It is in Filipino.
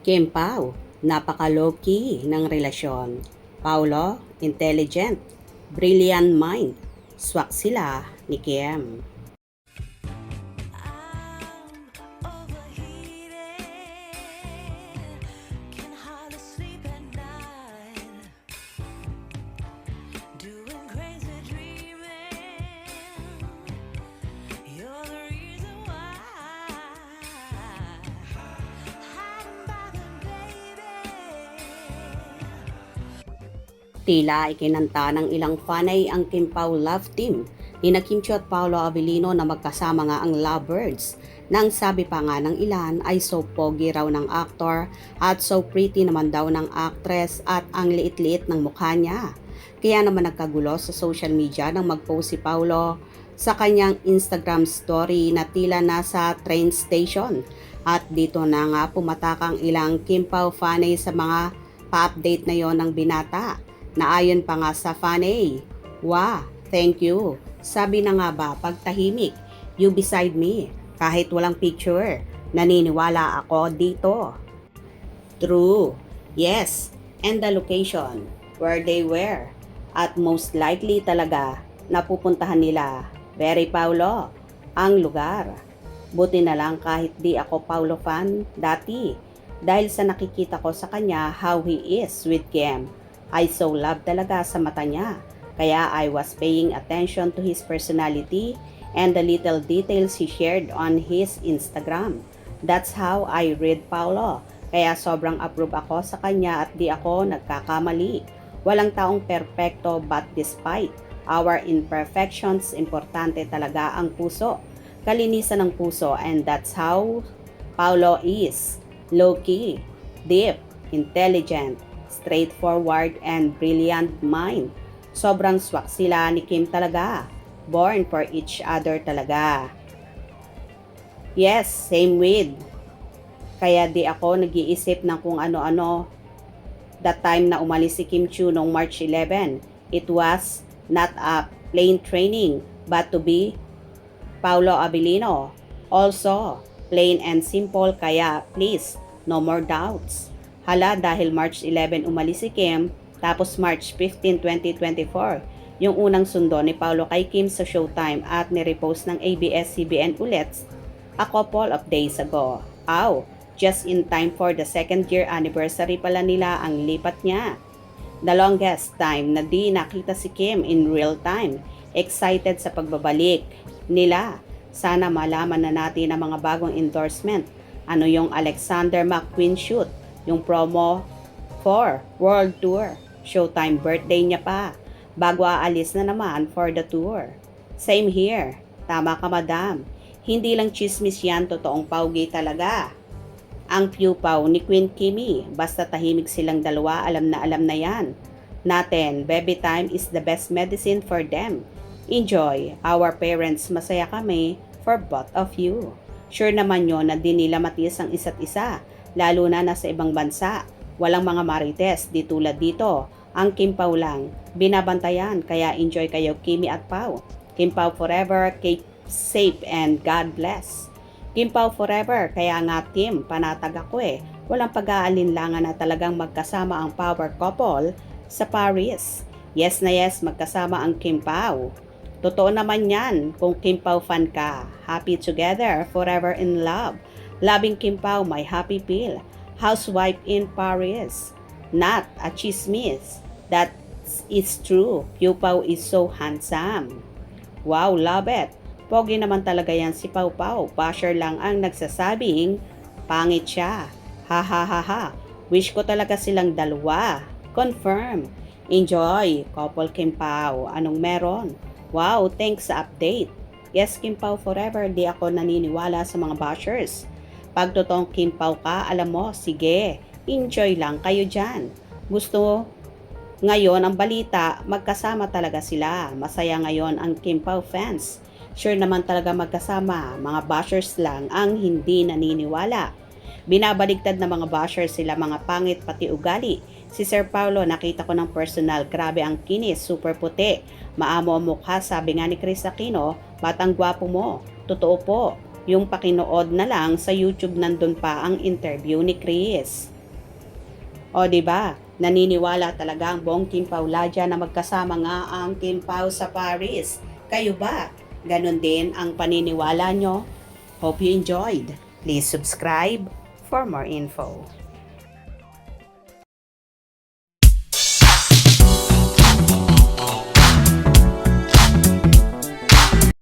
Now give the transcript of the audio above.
Kim Pao, napaka-low-key ng relasyon. Paulo, intelligent, brilliant mind. Swak sila ni Kim. I'm overheated, can hardly sleep at night, doing crazy dreaming. You're the reason why. Hiding by the baby. Tila ikinanta ng ilang fanay ang Kim Pao love team ni na Kim Chiu at Paolo Avellino na magkasama nga ang lovebirds. Nang sabi pa nga ng ilan ay so pogi raw ng actor at so pretty naman daw ng actress at ang liit-liit ng mukha niya. Kaya naman nagkagulo sa social media nang mag-post si Paolo sa kanyang Instagram story na tila nasa train station. At dito na nga pumatak ang ilang Kim Pao fanay sa mga pa-update na yon ng binata. Na ayon pa nga sa fanay, "Wow, thank you. Sabi na nga ba, pag tahimik, you beside me. Kahit walang picture, naniniwala ako dito." True. Yes. And the location, where they were. At most likely talaga, napupuntahan nila, very Paulo, ang lugar. Buti na lang kahit di ako Paulo fan dati. Dahil sa nakikita ko sa kanya how he is with Kim. I so love talaga sa mata niya. Kaya I was paying attention to his personality and the little details he shared on his Instagram. That's how I read Paulo. Kaya sobrang approve ako sa kanya at di ako nagkakamali. Walang taong perpekto but despite our imperfections, importante talaga ang puso. Kalinisan ng puso, and that's how Paulo is. Low-key, deep, intelligent, straightforward, and brilliant mind. Sobrang swak sila ni Kim talaga. Born for each other talaga. Yes, same with. Kaya di ako nag-iisip ng kung ano-ano. That time na umalis si Kim Chiu noong March 11, it was not a plain training but to be Paolo Avellino. Also, plain and simple, kaya please, no more doubts. Hala, dahil March 11 umalis si Kim, tapos March 15, 2024, yung unang sundo ni Paolo kay Kim sa Showtime at nirepost ng ABS-CBN ulit a couple of days ago. Aw, just in time for the second year anniversary pala nila ang lipat niya. The longest time na di nakita si Kim in real time. Excited sa pagbabalik nila. Sana malaman na natin ang mga bagong endorsement. Ano yung Alexander McQueen shoot, yung promo for World Tour, Showtime birthday niya pa, bago aalis na naman for the tour. Same here. Tama ka, madam. Hindi lang chismis yan, totoong paugi talaga. Ang piu-pau ni Queen Kimi, basta tahimik silang dalawa, alam na yan. Natin, baby time is the best medicine for them. Enjoy, our parents, masaya kami for both of you. Sure naman yun na di nila matiis ang isa't isa, lalo na nasa ibang bansa. Walang mga marites, di tulad dito. Ang Kim Pao lang, binabantayan, kaya enjoy kayo Kimi at Pao. Kim Pao forever, keep safe and God bless. Kim Pao forever, kaya nga team, panatag ako eh. Walang pag-aalinlangan na talagang magkasama ang power couple sa Paris. Yes na yes, magkasama ang Kim Pao. Totoo naman yan kung Kim Pao fan ka. Happy together, forever in love. Loving Kim Pao, my happy pill. Housewife in Paris. Not a chismis. That is true. Piu Pao is so handsome. Wow, love it. Pogi naman talaga yan si Pao Pao. Basher lang ang nagsasabing pangit siya. Ha ha ha ha. Wish ko talaga silang dalawa. Confirm. Enjoy, couple Kim Pao. Anong meron? Wow, thanks sa update. Yes, Kim Pao forever, di ako naniniwala sa mga bashers. Pag totoong Kim Pao ka, alam mo, sige, enjoy lang kayo dyan. Gusto ngayon ang balita, magkasama talaga sila. Masaya ngayon ang Kim Pao fans. Sure naman talaga magkasama, mga bashers lang ang hindi naniniwala. Binabaligtad na mga bashers sila, mga pangit pati ugali. Si Sir Paulo, nakita ko ng personal, grabe ang kinis, super puti. Maamo ang mukha, sabi nga ni Chris Aquino, batang gwapo mo. Totoo po, yung pakinood na lang sa YouTube nandun pa ang interview ni Chris. O, di ba? Naniniwala talaga ang buong Kim Pauladia na magkasama nga ang Kim Pao sa Paris. Kayo ba? Ganon din ang paniniwala nyo? Hope you enjoyed. Please subscribe for more info.